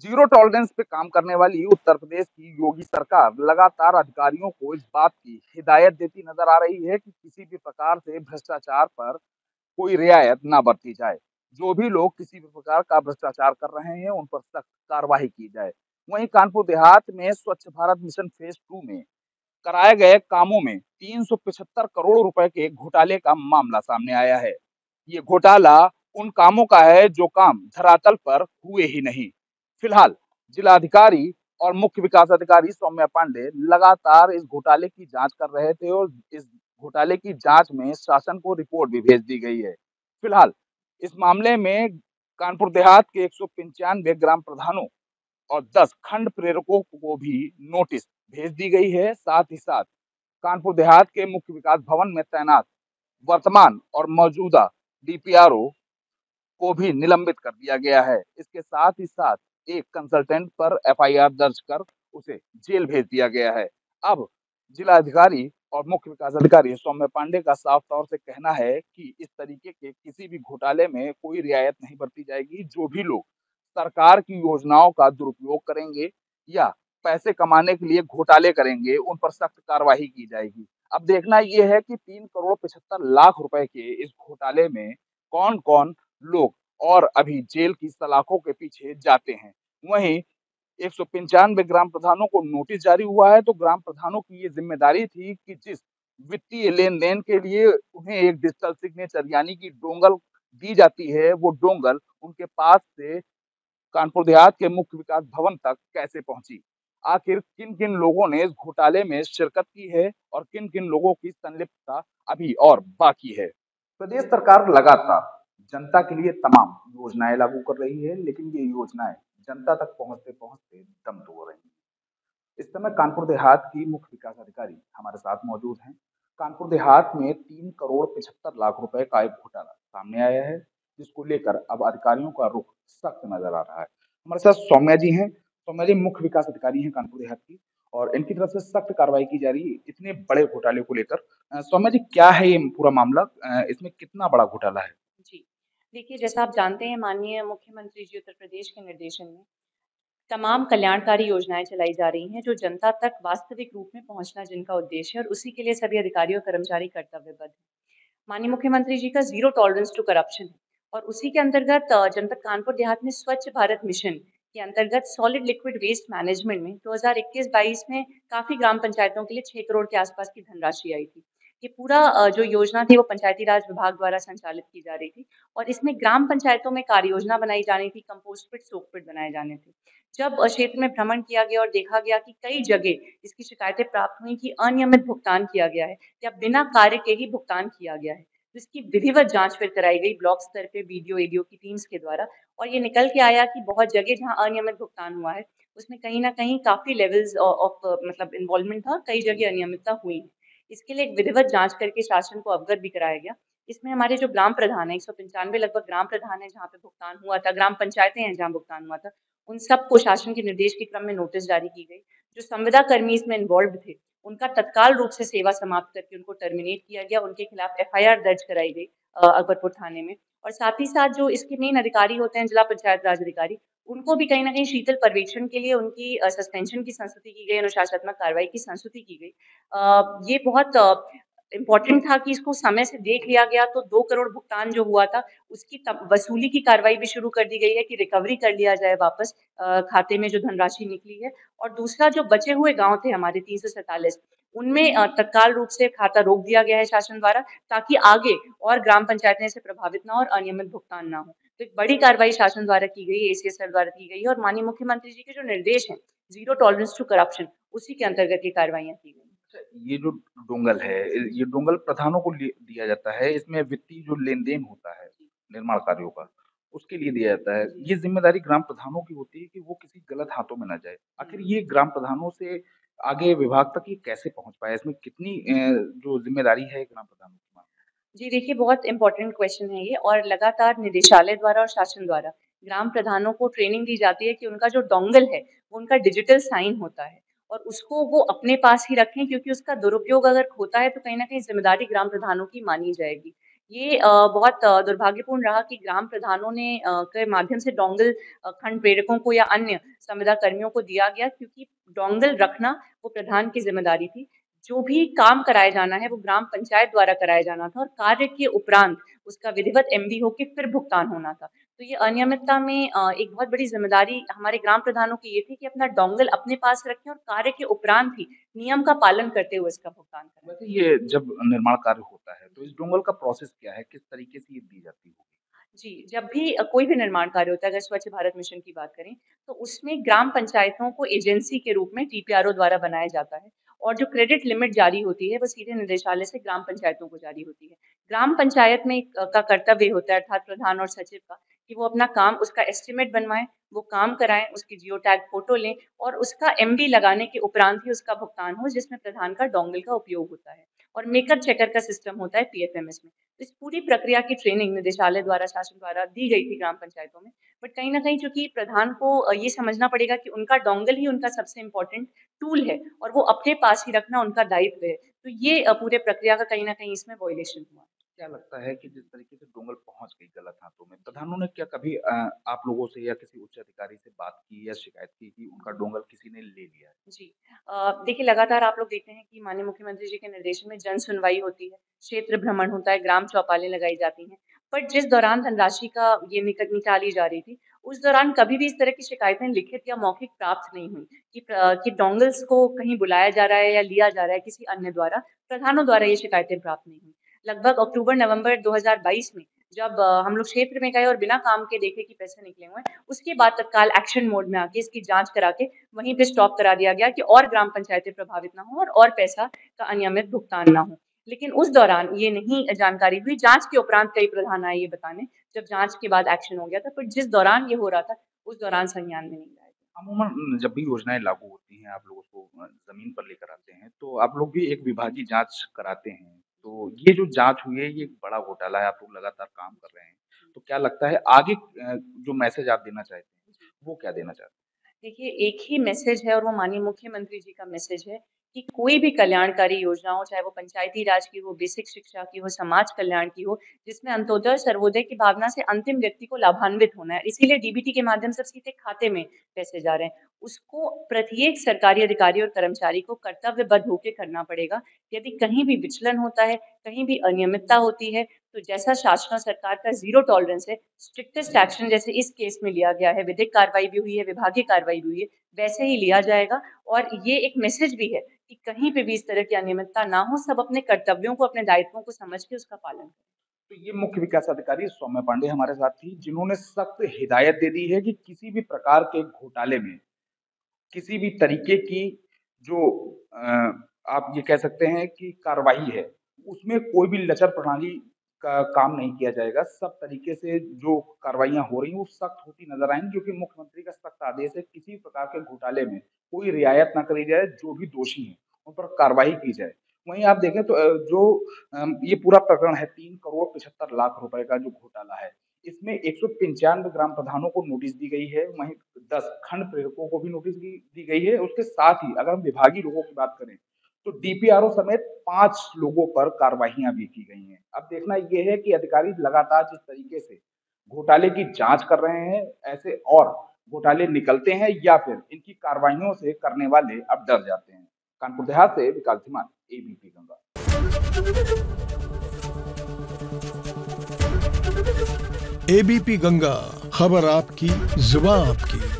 Zero tolerance पे काम करने वाली उत्तर प्रदेश की योगी सरकार लगातार अधिकारियों को इस बात की हिदायत देती नजर आ रही है कि किसी भी प्रकार से भ्रष्टाचार पर कोई रियायत ना बरती जाए। जो भी लोग किसी भी प्रकार का भ्रष्टाचार कर रहे हैं उन पर सख्त कार्रवाई की जाए। वहीं कानपुर देहात में स्वच्छ भारत मिशन फेज 2 में कराए गए कामों में 375 करोड़ रुपए के घोटाले का मामला सामने आया है। ये घोटाला उन कामों का है जो काम धरातल पर हुए ही नहीं। फिलहाल जिलाधिकारी और मुख्य विकास अधिकारी सौम्या पांडे लगातार इस घोटाले की जांच कर रहे थे और इस घोटाले की जांच में शासन को रिपोर्ट भी भेज दी गई है। फिलहाल इस मामले में कानपुर देहात के 195 ग्राम प्रधानों और 10 खंड प्रेरकों को भी नोटिस भेज दी गई है। साथ ही साथ कानपुर देहात के मुख्य विकास भवन में तैनात वर्तमान और मौजूदा डीपीआरओ को भी निलंबित कर दिया गया है। इसके साथ ही साथ एक कंसल्टेंट पर एफआईआर दर्ज कर उसे जेल भेज दिया गया है। अब जिलाधिकारी और मुख्य विकास अधिकारी सौम्य पांडे का साफ तौर से कहना है कि इस तरीके के किसी भी घोटाले में कोई रियायत नहीं बरती जाएगी। जो भी लोग सरकार की योजनाओं का दुरुपयोग करेंगे या पैसे कमाने के लिए घोटाले करेंगे उन पर सख्त कार्रवाई की जाएगी। अब देखना यह है कि 3 करोड़ 75 लाख रुपए के इस घोटाले में कौन कौन लोग और अभी जेल की सलाखों के पीछे जाते हैं। वहीं 195 ग्राम प्रधानों को नोटिस जारी हुआ है तो ग्राम प्रधानों की ये जिम्मेदारी थी कि जिस वित्तीय लेन देन के लिए उन्हें एक डिजिटल सिग्नेचर यानी कि डोंगल दी जाती है वो डोंगल उनके पास से कानपुर देहात के मुख्य विकास भवन तक कैसे पहुंची। आखिर किन किन लोगों ने इस घोटाले में शिरकत की है और किन किन लोगों की संलिप्तता अभी और बाकी है। प्रदेश सरकार लगातार जनता के लिए तमाम योजनाएं लागू कर रही है लेकिन ये योजनाएं जनता तक पहुंचते पहुंचते दम तोड़ रही हैं। इस समय कानपुर देहात की मुख्य विकास अधिकारी हमारे साथ मौजूद हैं। कानपुर देहात में 3 करोड़ 75 लाख रुपए का एक घोटाला सामने आया है जिसको लेकर अब अधिकारियों का रुख सख्त नजर आ रहा है। हमारे साथ सौम्या जी हैं। सौम्या जी मुख्य विकास अधिकारी हैं कानपुर देहात की और इनकी तरफ से सख्त कार्रवाई की जा रही है इतने बड़े घोटाले को लेकर। सौम्या जी क्या है ये पूरा मामला, इसमें कितना बड़ा घोटाला है? जी। देखिए, जैसा आप जानते हैं माननीय मुख्यमंत्री जी उत्तर प्रदेश के निर्देशन में तमाम कल्याणकारी योजनाएँ चलाई जा रही हैं, जो जनता तक वास्तविक रूप में पहुँचना जिनका उद्देश्य है और उसी के लिए सभी अधिकारी और कर्मचारी कर्तव्यबद्ध हैं। माननीय मुख्यमंत्री जी का ज़ीरो टॉलरेंस टू करप्शन है और उसी के अंतर्गत जनपद कानपुर देहात में स्वच्छ भारत मिशन के अंतर्गत सॉलिड लिक्विड वेस्ट मैनेजमेंट में 2021-22 में काफ़ी ग्राम पंचायतों के लिए 6 करोड़ के आसपास की धनराशि आई थी। ये पूरा जो योजना थी वो पंचायती राज विभाग द्वारा संचालित की जा रही थी और इसमें ग्राम पंचायतों में कार्य योजना बनाई जानी थी, कंपोस्ट पिट, सोक पिट बनाए जाने थे। जब क्षेत्र में भ्रमण किया गया और देखा गया कि कई जगह इसकी शिकायतें प्राप्त हुई कि अनियमित भुगतान किया गया है या बिना कार्य के ही भुगतान किया गया है। तो इसकी विधिवत जाँच फिर कराई गई ब्लॉक स्तर पे बीडीओ, एडीओ की टीम्स के द्वारा और ये निकल के आया कि बहुत जगह जहाँ अनियमित भुगतान हुआ है, उसमें कहीं न कहीं काफ़ी लेवल्स ऑफ मतलब इन्वॉल्वमेंट था, कई जगह अनियमितता हुई है। इसके लिए एक विधिवत जाँच करके शासन को अवगत भी कराया गया। इसमें हमारे जो ग्राम प्रधान हैं, 195 लगभग ग्राम प्रधान हैं जहाँ पे भुगतान हुआ था, ग्राम पंचायतें हैं जहाँ भुगतान हुआ था, उन सबको शासन के निर्देश के क्रम में नोटिस जारी की गई। जो संविदा कर्मी इसमें इन्वॉल्व्ड थे, उनका तत्काल रूप से सेवा समाप्त करके उनको टर्मिनेट किया गया, उनके खिलाफ एफआईआर दर्ज कराई गई अकबरपुर थाने में और साथ ही साथ जो इसके मेन अधिकारी होते हैं जिला पंचायत राज अधिकारी, उनको भी कहीं न कहीं शीतल पर्यवेक्षण के लिए उनकी सस्पेंशन की संस्तुति की गई, अनुशासनात्मक कार्रवाई की संस्तुति की गई। ये बहुत इम्पोर्टेंट था कि इसको समय से देख लिया गया तो 2 करोड़ भुगतान जो हुआ था, उसकी वसूली की कार्रवाई भी शुरू कर दी गई है कि रिकवरी कर लिया जाए वापस खाते में जो धनराशि निकली है और दूसरा जो बचे हुए गाँव थे हमारे 347 उनमें तत्काल रूप से खाता रोक दिया गया है शासन द्वारा ताकि आगे और ग्राम पंचायतें इससे प्रभावित ना हो और अनियमित भुगतान ना हो। तो एक बड़ी कार्रवाई शासन द्वारा की गई है, एसीएस सर द्वारा की गई है और माननीय मुख्यमंत्री जी के जो निर्देश हैं, ज़ीरो टॉलरेंस टू करप्शन उसी के अंतर्गत ये कार्रवाइयाँ की गई। अच्छा, ये जो डोंगल है, ये डोंगल प्रधानों को दिया जाता है। इसमें वित्तीय जो लेन देन होता है जी, निर्माण कार्यों का उसके लिए दिया जाता है। जी। ये जिम्मेदारी ग्राम प्रधानों की होती है कि वो किसी गलत हाथों में ना जाए। हुँ। आखिर ये ग्राम प्रधानों से आगे विभाग तक ये कैसे पहुंच पाया? इसमें कितनी जो जिम्मेदारी है ग्राम प्रधानों की? जी देखिए, बहुत इम्पोर्टेंट क्वेश्चन है ये और लगातार निदेशालय द्वारा और शासन द्वारा ग्राम प्रधानों को ट्रेनिंग दी जाती है कि उनका जो डोंगल है, वो उनका डिजिटल साइन होता है और उसको वो अपने पास ही रखें क्योंकि उसका दुरुपयोग अगर होता है तो कहीं न कहीं ज़िम्मेदारी ग्राम प्रधानों की मानी जाएगी। ये बहुत दुर्भाग्यपूर्ण रहा कि ग्राम प्रधानों ने के माध्यम से डोंगल खंड प्रेरकों को या अन्य संविदा कर्मियों को दिया गया, क्योंकि डोंगल रखना वो प्रधान की जिम्मेदारी थी। जो भी काम कराया जाना है वो ग्राम पंचायत द्वारा कराया जाना था और कार्य के उपरांत उसका विधिवत एमबी होके फिर भुगतान होना था। तो ये अनियमितता में एक बहुत बड़ी जिम्मेदारी हमारे ग्राम प्रधानों की ये थी कि अपना डोंगल अपने पास रखें और कार्य के उपरांत ही नियम का पालन करते हुए इसका भुगतान करें। वैसे ये जब निर्माण कार्य होता है तो इस डोंगल का प्रोसेस क्या है? किस तरीके से ये दी जाती होगी? जी, जब भी कोई भी निर्माण कार्य होता है, अगर स्वच्छ भारत मिशन की बात करें, तो उसमें ग्राम पंचायतों को एजेंसी के रूप में टीपीआरओ द्वारा बनाया जाता है और जो क्रेडिट लिमिट जारी होती है, वो सीधे निदेशालय से ग्राम पंचायतों को जारी होती है। ग्राम पंचायत में का कर्तव्य होता है, अर्थात प्रधान और सचिव का, कि वो अपना काम, उसका एस्टीमेट बनवाएँ, वो काम कराएँ, उसकी जियो टैग फ़ोटो लें और उसका एमबी लगाने के उपरांत ही उसका भुगतान हो, जिसमें प्रधान का डोंगल का उपयोग होता है। और मेकर चेकर का सिस्टम होता है पीएफएमएस में। इस पूरी प्रक्रिया की ट्रेनिंग निदेशालय द्वारा, शासन द्वारा दी गई थी ग्राम पंचायतों में। बट कहीं न कहीं चूँकि प्रधान को ये समझना पड़ेगा कि उनका डोंगल ही उनका सबसे इम्पोर्टेंट टूल है और वो अपने पास ही रखना उनका दायित्व है। तो ये पूरे प्रक्रिया का कहीं न कहीं इसमें वायलेशन हुआ। क्या लगता है कि जिस तरीके से डोंगल पहुँच गई गलत हाथों में, प्रधानों ने क्या कभी आप लोगों से या किसी उच्च अधिकारी से बात की या शिकायत की कि उनका डोंगल किसी ने ले लिया है? जी। देखिए, लगातार आप लोग देखते हैं कि माननीय मुख्यमंत्री जी के निर्देशन में जन सुनवाई होती है, क्षेत्र भ्रमण होता है, ग्राम चौपालें लगाई जाती हैं। बट जिस दौरान धनराशि का ये निकाली जा रही थी, उस दौरान कभी भी इस तरह की शिकायतें लिखित या मौखिक प्राप्त नहीं हुई कि डोंगल्स को कहीं बुलाया जा रहा है या लिया जा रहा है किसी अन्य द्वारा। प्रधानों द्वारा ये शिकायतें प्राप्त नहीं हुई। लगभग अक्टूबर-नवंबर 2022 में जब हम लोग क्षेत्र में गए और बिना काम के देखे कि पैसे निकले हुए हैं, उसके बाद तत्काल एक्शन मोड में आके इसकी जाँच करा के वहीं पे स्टॉप करा दिया गया कि और ग्राम पंचायतें प्रभावित ना हो और पैसा का अनियमित भुगतान ना हो। लेकिन उस दौरान ये नहीं जानकारी हुई, जाँच के उपरांत कई प्रधान आए ये बताने, जब जाँच के बाद एक्शन हो गया था, पर जिस दौरान ये हो रहा था, उस दौरान संज्ञान में नहीं लाया गया। अमूमन जब भी योजनाएँ लागू होती हैं, आप लोग उसको ज़मीन पर लेकर आते हैं, तो आप लोग भी एक विभागीय जाँच कराते हैं। तो ये जो जाँच हुई है, ये एक बड़ा घोटाला है, आप लोग लगातार काम कर रहे हैं। तो क्या लगता है आगे जो मैसेज आप देना चाहते हैं, वो क्या देना चाहते हैं? देखिए, एक ही मैसेज है और वो माननीय मुख्यमंत्री जी का मैसेज है कि कोई भी कल्याणकारी योजना हो, चाहे वो पंचायती राज की हो, बेसिक शिक्षा की हो, समाज कल्याण की हो, जिसमें अंत्योदय सर्वोदय की भावना से अंतिम व्यक्ति को लाभान्वित होना है। इसीलिए डीबीटी के माध्यम से सीधे खाते में पैसे जा रहे हैं। उसको प्रत्येक सरकारी अधिकारी और कर्मचारी को कर्तव्यबद्ध होके करना पड़ेगा। यदि कहीं भी विचलन होता है, कहीं भी अनियमितता होती है, तो जैसा शासन और सरकार का ज़ीरो टॉलरेंस है, स्ट्रिक्टेस्ट एक्शन जैसे इस केस में लिया गया है, विधिक कार्रवाई भी हुई है, विभागीय कार्रवाई भी हुई है, वैसे ही लिया जाएगा। और ये एक मैसेज भी है कि कहीं पे भी इस तरह की अनियमितता ना हो, सब अपने कर्तव्यों को, अपने दायित्वों को समझ के उसका पालन करें। तो ये मुख्य विकास अधिकारी सौम्या पांडे हमारे साथ थी, जिन्होंने सख्त हिदायत दे दी है कि किसी भी प्रकार के घोटाले में, किसी भी तरीके की जो आप ये कह सकते हैं कि कार्रवाई है, उसमें कोई भी लचर प्रणाली का काम नहीं किया जाएगा। सब तरीके से जो कार्रवाइयाँ हो रही हैं, वो सख्त होती नज़र आएँगी, क्योंकि मुख्यमंत्री का सख्त आदेश है, किसी प्रकार के घोटाले में कोई रियायत ना करी जाए, जो भी दोषी हैं, उन पर कार्रवाई की जाए। वहीं आप देखें तो ये पूरा प्रकरण है 3 करोड़ 75 लाख रुपए का जो घोटाला है, इसमें 195 ग्राम प्रधानों को नोटिस दी गई है, वहीं 10 खंड प्रेरकों को भी नोटिस दी गई है। उसके साथ ही अगर हम विभागीय लोगों की बात करें, तो डीपीआरओ समेत 5 लोगों पर कार्रवाइयाँ भी की गई हैं। अब देखना ये है कि अधिकारी लगातार जिस तरीके से घोटाले की जाँच कर रहे हैं, ऐसे और घोटाले निकलते हैं या फिर इनकी कार्रवाइयों से करने वाले अब डर जाते हैं। कानपुर देहात से विकास धीमान, एबीपी गंगा। एबीपी गंगा, खबर आपकी, जुबान आपकी।